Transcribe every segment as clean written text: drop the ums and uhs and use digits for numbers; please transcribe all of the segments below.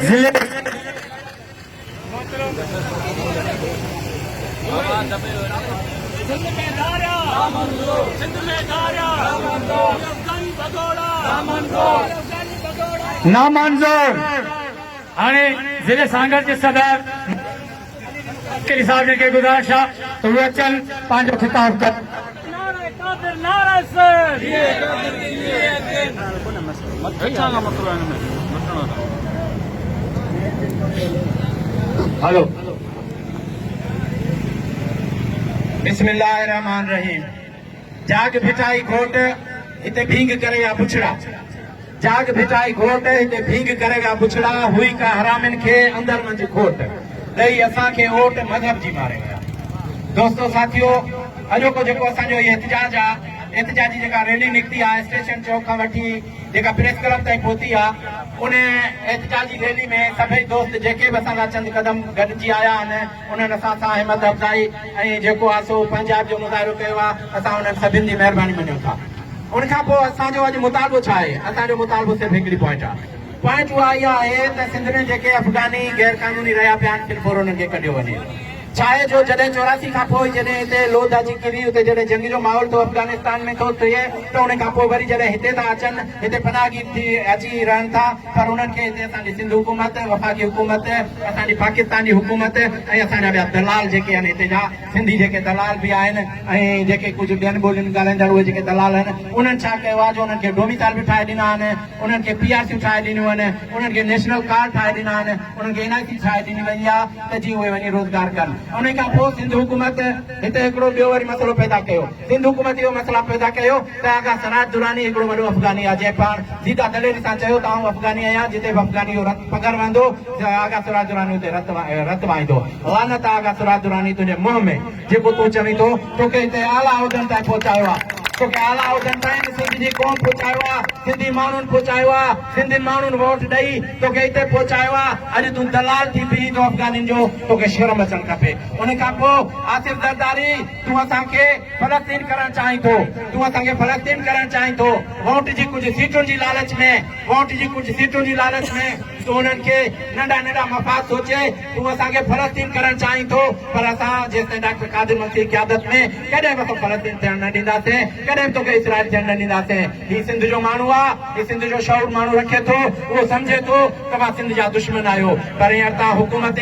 जिले नामंजूर हाणे जिले सांगड़ के सदर के साहब के गुजारिश तो वो अचन पांचो खिताब कर हेलो बिस्मिल्लाहिर्रहमानिर्रहीम जाग भिटाई घोट हिते भींग करे या बुछड़ा जाग भिटाई घोट हिते भींग करे या बुछड़ा हुई का हरामिन के अंदर मंज खोट दई असा के ओट मजहब जी मारे गया दोस्तों साथियों अजो को जेको असा जो एहतजाज आ एहतजाजी जेका रैली निकती आ स्टेशन चौक का वठी जेका प्रेस क्लब ताईं पहुती आ उन एहतजाजी रैली में सभई दोस्त जेके भी असां चंद कदम गॾिजी आया आहिनि उन्हनि असां सां हिमत अफ़ज़ाई ऐं जेको आहे सो पंजाब जो मुज़ाहिरो कयो आहे असां उन्हनि सभिनि जी महिरबानी मञूं था उनखां पोइ असांजो अॼु मुतालबो छा आहे असांजो मुतालबो सिर्फ़ु हिकिड़ी पॉइंट आहे पॉइंट उहा इहा आहे त सिंध में जेके अफ़गानी गैर क़ानूनी रहिया पिया आहिनि फिलफोर उन्हनि खे कढियो वञे चाहे जो जॾहिं 84 खां पोइ जॾहिं हिते लोध अची किरी हुते जॾहिं जंग जो माहौल थो अफ़गानिस्तान में थो थिए त उन खां पोइ वरी जॾहिं हिते था अचनि हिते पनाहगी थी अची रहनि था पर उन्हनि खे हिते असांजी सिंध हुकूमत वफ़ाक़ी हुकूमत असांजी पाकिस्तानी हुकूमत ऐं असांजा ॿिया दलाल जेके आहिनि हिते जा सिंधी जेके दलाल बि आहिनि ऐं जेके कुझु ॿियनि ॿोलियुनि ॻाल्हाईंदड़ उहे जेके दलाल आहिनि उन्हनि छा कयो आहे जो उन्हनि खे डोमिसाइल बि ठाहे ॾिना आहिनि उन्हनि खे PRC ठाहे ॾिनियूं आहिनि उन्हनि खे नेशनल कार्ड ठाहे ॾिना आहिनि उन्हनि खे NIC ठाहे ॾिनी वई आहे त जीअं उहे वञी रोज़गार कनि उन खां पोइ सिंध हुकूमत हिते हिकिड़ो ॿियो वरी मसइलो पैदा कयो सिंध हुकूमत इहो मसइला पैदा कयो त आगा सराज दुरानी हिकिड़ो वॾो अफ़गानी आहे जंहिं पाण सीधा दलेरी सां चयो त आउं अफ़गानी आहियां जिते बि अफ़गानी जो पघर वहंदो आगा सराज दुरानी हुते रत वाईंदो लानत आगा सराज दुरानी तुंहिंजे मुंहं में जेको तूं चवीं थो तोखे हिते आला उहिदनि ताईं पहुचायो आहे तोखे आला उहिदनि ताईं सिंध जी क़ौम पहुचायो आहे सिंधी माण्हुनि पहुचायो आहे सिंधियुनि माण्हुनि वोट ॾेई तोखे हिते पहुचायो आहे अॼु तूं दलाल थी बीही थो अफ़गानियुनि जो तोखे शर्म अचणु खपे उन खां पोइ आसिफ ज़रदारी तूं असांखे फ़लस्तीन करणु चाहीं थो तूं असांखे फ़लस्तीन करणु चाहीं थो वोट जी कुझु सीटुनि जी लालच में वोट जी कुझु सीटुनि जी लालच में तूं उन्हनि खे नंढा नंढा मफ़ाद सोचे तूं असांखे फ़लस्तीन करणु चाहीं थो पर असां जेसिताईं डॉक्टर कादिर मसीह क़यादत में कॾहिं बि असां फ़लस्तीन थियणु न ॾींदासीं कॾहिं बि तोखे इसराइल थियणु न ॾींदासीं हीउ सिंध जो माण्हू आहे हीउ सिंध जो शौर माण्हू रखे थो उहो सम्झे थो तव्हां सिंध जा दुश्मन आहियो पर हींअर तव्हां हुकूमत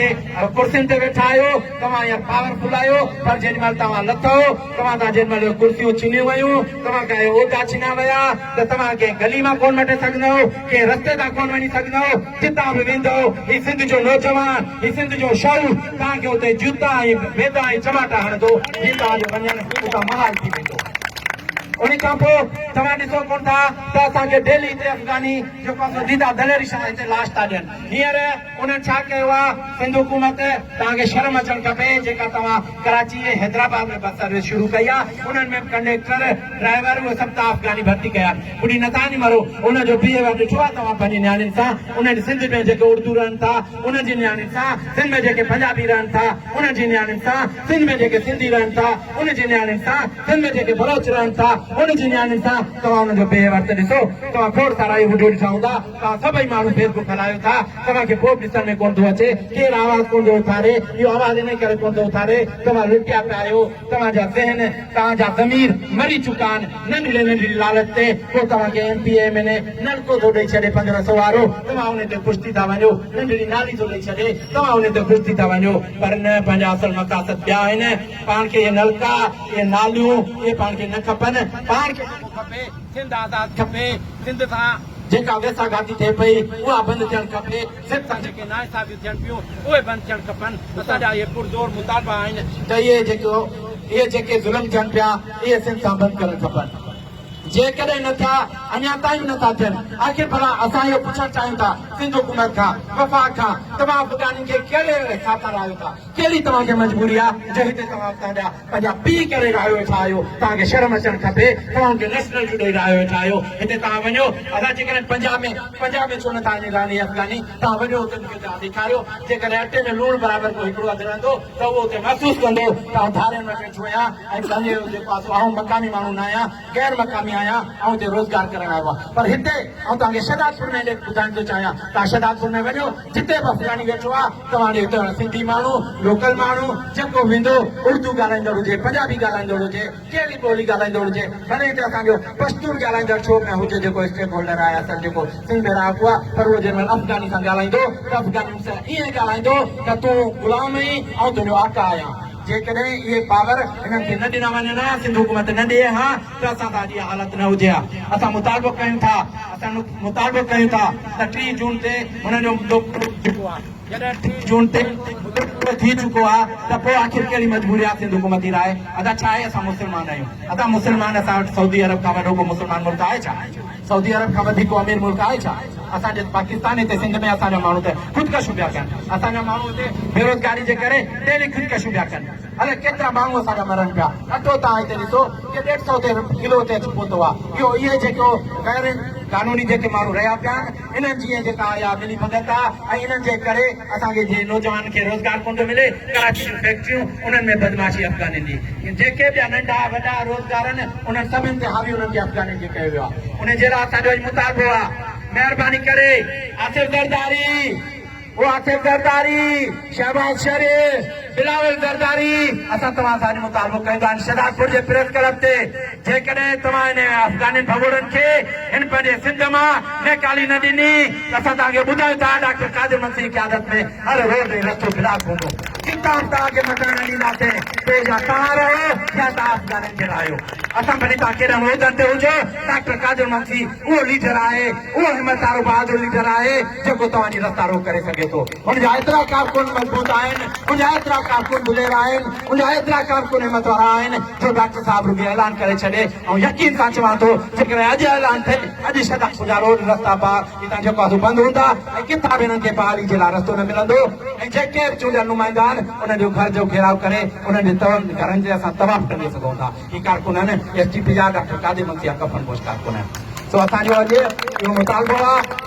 कुर्सियुनि ते वेठा आहियो तव्हां हींअर पावरफुल आहियो पर जेॾीमहिल तव्हां लथो तव्हां सां जेॾीमहिल कुर्सियूं छिनियूं वयूं तव्हां कंहिं उहिदा छिना विया त तव्हां कंहिं गली मां कोन मटे सघंदो कंहिं रस्ते तां कोन वञी सघंदो जितां बि वेंदो हीउ सिंध जो नौजवान हीउ सिंध जो शौर तव्हांखे हुते जूता ऐं बेदा ऐं चमाटा हणंदो जीअं तव्हांजो वञणु उतां महाल थी वेंदो उन खां पोइ तव्हां ॾिसो कोन था त असांखे डेली हिते अफ़गानी जेको सीधा दलेरी सां हिते लाश था ॾियनि हींअर उन्हनि छा कयो आहे सिंध हुकूमत तव्हांखे शर्म अचणु खपे जेका तव्हां कराची ऐं हैदराबाद में बस सर्विस शुरू कई आहे उन्हनि में कंडक्टर ड्राइवर उहे सभु तव्हां अफ़गानी भर्ती कया ॿुड़ी नथा नी मरो उनजो बिहेवियर ॾिठो आहे तव्हां पंहिंजी नियाणियुनि सां उन्हनि सिंध में जेके उर्दू रहनि था उन्हनि जी नियाणियुनि सां सिंध में जेके पंजाबी रहनि था उन्हनि जी नियाणियुनि सां सिंध में जेके सिंधी रहनि था उन जी नियाणियुनि सां सिंध में जेके बलोच रहनि था उन जी नियाणियुनि सां तव्हां उनजो बिहेवियर त ॾिसो तव्हां खोड़ सारा इहो वीडियो ॾिठा हूंदा तव्हां सभई माण्हू फेसबुक हलायो था तव्हांखे पोइ ॾिसण में कोन थो अचे केरु आवाज़ कोन थो उथारे इहो आवाज़ इन करे कोन थो उथारे तव्हां लुटिया पिया आहियो तव्हांजा ज़हन तव्हांजा ज़मीर मरी चुका आहिनि नंढड़ी नंढड़ी लालच ते पोइ तव्हांखे MP MLA नलको थो ॾेई छॾे 1500 वारो तव्हां उन ते ख़ुशि थी था वञो नंढड़ी नाली थो ॾेई छॾे तव्हां उन ते ख़ुशि थी था वञो पर न पंहिंजा असल मक़ासद ॿिया आहिनि पाण खे इहे नलका इहे नालियूं इहे पाण खे न खपनि पाण खे खपे सिंध आज़ाद खपे सिंध सां जेका वेसाघाती थिए पई उहा बंदि थियणु खपे सिंध सां जेके नाइंसाफ़ियूं थियनि पियूं उहे बंदि थियणु खपनि असांजा इहे पुरज़ोर मुतालबा आहिनि त इहे जेके ज़ुल्म थियनि पिया इहे सिंध सां बंदि करणु खपनि जेकॾहिं न थिया अञा ताईं बि नथा थियनि आख़िर भला असां इहो पुछणु चाहियूं था सिंध हुकूमत खां वफ़ाक़ खां तव्हां अफ़गानियुनि खे कहिड़े ख़ातिर आहियो था कहिड़ी तव्हांखे मजबूरी आहे जो हिते तव्हां पंहिंजा पीउ करे रहियो वेठा आहियो तव्हांखे शर्म अचणु खपे तव्हांखे नेशनल ॾेई रहियो वेठा आहियो हिते तव्हां वञो असां जेकॾहिं पंजाब में छो नथा वञी अफ़गानी तव्हां वञो हुते मूंखे तव्हां ॾेखारियो जेकॾहिं अटे में लूणु बराबरि को हिकिड़ो अधु रहंदो त उहो हुते महसूसु कंदो तव्हां धारियुनि में वेठो आहियां ऐं पंहिंजे जेको आहे आऊं मक़ामी माण्हू न आहियां गैर मक़ामी आहियां आहियां ऐं हिते रोज़गार करण आयो आहे पर हिते ऐं तव्हांखे शहदादपुर में ॿुधाइण थो चाहियां तव्हां शहदादपुर में वञो जिते बि अफगानी वेठो आहे तव्हांजे हिते सिंधी माण्हू लोकल माण्हू जेको वेंदो उर्दू ॻाल्हाईंदड़ हुजे पंजाबी ॻाल्हाईंदड़ हुजे कहिड़ी ॿोली ॻाल्हाईंदड़ हुजे भले हिते असांजो पश्तून ॻाल्हाईंदड़ छो न हुजे जेको स्टेक होल्डर आहे असां जेको सिंध में रहियो आहे पर उहो जंहिं महिल अफगानी सां ॻाल्हाईंदो त अफगानी सां ईअं ॻाल्हाईंदो त तूं ग़ुलाम आहीं ऐं तुंहिंजो आका आहियां जेकॾहिं इहे पावर हिननि खे न ॾिना वञनि हा सिंध हुकूमत न ॾिए हा त असां सां अॼु हालत न हुजे हा असां मुतालबो कयूं था त 3 जून ते हुननि जो मुद्दो जेको आहे जॾहिं 3 जून ते थी चुको आहे त पोइ आख़िर कहिड़ी मजबूरी आहे सिंध हुकूमत जी राय अदा छा आहे असां मुस्लमान आहियूं असां मुस्लमान असां वटि सऊदी अरब खां वॾो को मुस्लमान मुल्क आहे छा सऊदी अरब खां वधीक को अमीर मुल्क आहे छा असांजे पाकिस्तान हिते सिंध में असांजा माण्हू त ख़ुदकशियूं पिया कनि असांजा माण्हू हिते बेरोज़गारी जे करे डेली ख़ुदकशियूं पिया कनि अलाए केतिरा माण्हू असांजा मरनि पिया अटो तव्हां हिते ॾिसो कि 150 ते किलो ते अची पहुतो आहे इहो इहे जेको गैर कानूनी जेके माण्हू रहिया पिया आहिनि इन्हनि जी जेका इहा मिली भगत आहे ऐं इन्हनि जे करे असांखे जे नौजवान खे रोज़गार कोन थो मिले कराची जूं फैक्ट्रियूं उन्हनि में बदमाशी अफगानियुनि जी जेके ॿिया नंढा वॾा रोज़गार आहिनि उन्हनि सभिनि ते हावी उन्हनि खे अफगानियुनि खे कयो वियो आहे उन जे लाइ असांजो मुतालबो आहे महिरबानी करे आसिफ ज़रदारी शहबाज शरीफ बिलावल ज़रदारी असां तव्हां सां मुतालबो कयूं था शहदादपुर जे प्रेस क्लब ते जेकॾहिं तव्हां हिन अफगानी भगोड़नि खे हिन पंहिंजे सिंध मां निकाली न ॾिनी त असां तव्हांखे ॿुधायूं था डॉक्टर कादिर मंसी जी क़यादत में हर रोज़ रस्तो ब्लॉक हूंदो किताब तव्हांखे मटण न ॾींदासीं पोइ या तव्हां रहो या तव्हां अफगानियुनि खे रहियो असां भली तव्हां कहिड़ा मुहिदनि ते हुजो डॉक्टर कादिर मंसी उहो लीडर आहे उहो हिमत वारो बहादुर लीडर आहे जेको तव्हांजी रस्ता रोक करे सघे थो हुनजा एतिरा कारकुन मज़बूत आहिनि हुनजा एतिरा कारकुन बुलेर आहिनि हुनजा एतिरा कारकुन हिमत वारा आहिनि जो डॉक्टर साहिब रुॻो ऐलान करे छॾे ऐं यकीन सां चवां थो जेकॾहिं अॼु ऐलान थिए अॼु शहदादपुर जा रोड रस्ता पार हितां जेको आहे बंदि हूंदा ऐं किथां बि हिननि खे बहाली जे लाइ रस्तो न मिलंदो ऐं जेके बि चूंडियल नुमाइंदा आहिनि उन्हनि जो घर जो घेराव करे उन्हनि जे घरनि जे असां तबाह करे सघूं था ही कारकुन आहिनि STP जा डॉक्टर कादिर मंसी जा कफन पोश कारकुन आहिनि सो असांजो अॼु इहो मुतालबो आहे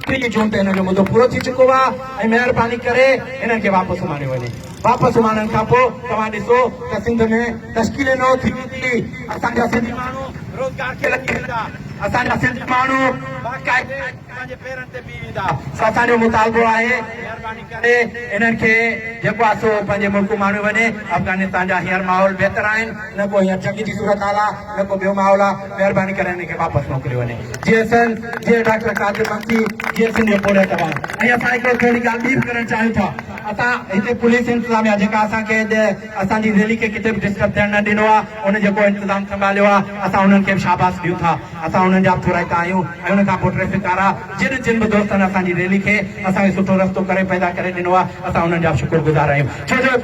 3 जून ते हिन जो मुद्दो पूरो थी चुको आहे ऐं महिरबानी करे हिननि खे वापसि उमारियो वञे वापसि उमारण खां पोइ तव्हां ॾिसो त सिंध में तश्कील नओं थी वेंदी असांजा सिंधी माण्हू रोज़गार खे लॻी वेंदा असांजा सिंधी माण्हू बाक़ाइदे पंहिंजे पेरनि ते बीह वेंदा असांजो मुतालबो आहे महिरबानी करे इन्हनि खे जेको आहे सो पंहिंजे मुल्क माण्हू वञे अफगानिस्तान जा हींअर माहौल बहितर आहिनि न को हींअर जंग जी सूरत हाल आहे न को ॿियो माहौल आहे महिरबानी करे हिन खे वापसि मोकिलियो वञे जीअं डॉक्टर कादिर मंसी जीअं सिंध जो पोड़े तबाह ऐं असां हिकिड़ो थोरी ॻाल्हि ॿी बि करणु चाहियूं था असां हिते पुलिस इंतज़ामिया जेका असांखे असांजी रैली खे किथे बि डिस्टर्ब थियण न ॾिनो आहे उन जेको इंतज़ाम संभालियो आहे असां उन्हनि खे बि शाबाश ॾियूं था असां उन्हनि जा थोराइता आहियूं ऐं उन खां पोइ ट्रैफिक वारा जिन बि दोस्तनि असांजी रैली खे असांखे सुठो रस्तो करे पैदा करे ॾिनो आहे असां उन्हनि जा शुक्रगुज़ार आहियूं छो जो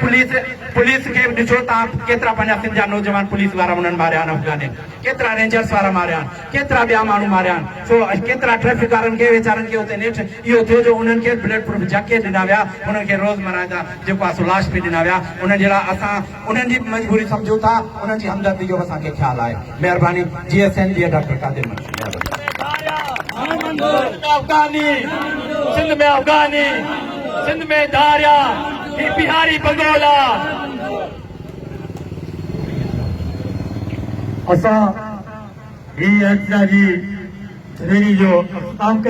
पुलिस खे बि ॾिसो तव्हां केतिरा पंहिंजा सिंध जा नौजवान पुलिस वारा उन्हनि मारिया आहिनि अफगानियुनि केतिरा रेंजर्स वारा मारिया आहिनि केतिरा ॿिया माण्हू मारिया आहिनि सो केतिरा ट्रैफिक वारनि खे वीचारनि खे हुते नेठि इहो थियो जो उन्हनि खे बुलेट प्रूफ जैकेट ॾिना विया उन्हनि खे रोज़मर्रा जा जेको आहे सो लाश बि ॾिना विया उन्हनि जे लाइ असां उन्हनि जी मजबूरी सम्झूं था उन्हनि जी हमदर्दी जो असांखे ख़्यालु आहे महिरबानी GSN जी डॉक्टर कादिर मंसी सिंध में अफगानी सिंध में दारिया बिहारी बगोला असां ही अॼु जी रैली जो इख़्तिताम कयो